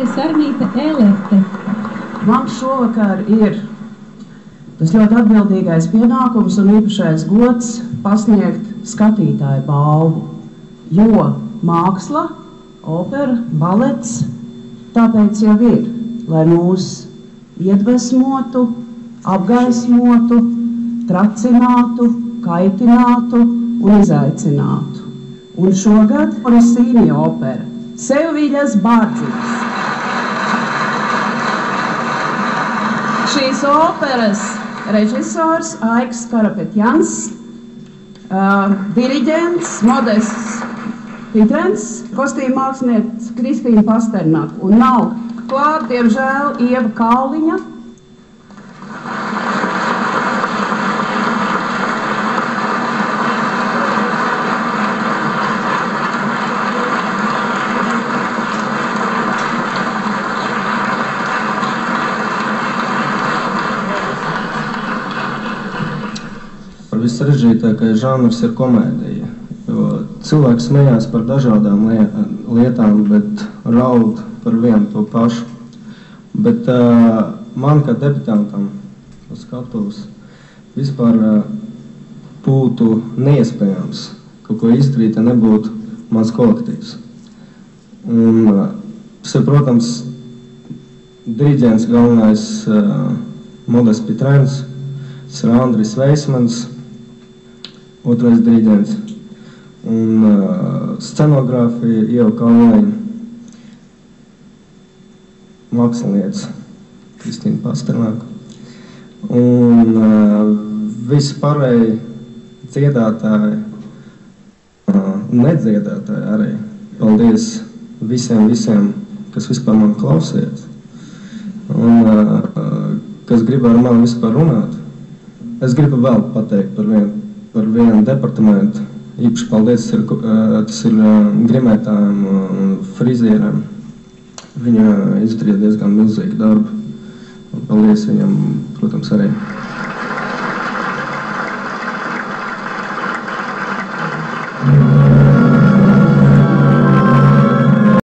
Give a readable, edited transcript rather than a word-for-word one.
Iepriekš Armīte Elerte. Man šovakar ir tas ļoti atbildīgais pienākums un īpašais gods pasniegt skatītāju balvu, jo māksla, opera, balets tāpēc jau ir, lai mūs iedvesmotu, apgaismotu, tracinātu, kaitinātu un izaicinātu. Un šogad Rossini opera Seviļas Bārdziņas. Šīs operas režisors Aiks Karapetjans, diriģents Modests Pitrens, kostīmu mākslinieks Kristīna Pasternaka un nav klāt, diemžēl, Ieva Kauliņa. Vissarežģītākais žanrs ir komēdija, jo cilvēks smējās par dažādām lietām, bet raud par vienu to pašu. Bet man kā debitantam uz skatuves vispār būtu neiespējams kaut ko izdarīt, ja nebūtu mans kolektīvs. Un tas ir, protams, diriģents galvenais Modests Pitrens, tas ir Andris Veismans, otrais diriģents, un scenogrāfija Ieva Kauliņa, māksliniece Kristīna Pasternaka, un visi pārējie dziedātāji, nedziedātāji arī. Paldies visiem, kas vispār man klausījās, un kas grib ar mani vispār runāt. Es gribu vēl pateikt par vienu departamentu. Īpaši paldies, tas ir grimētājiem un frizieriem. Viņa izdarīja diezgan milzīgu darbu. Paldies viņam, protams, arī.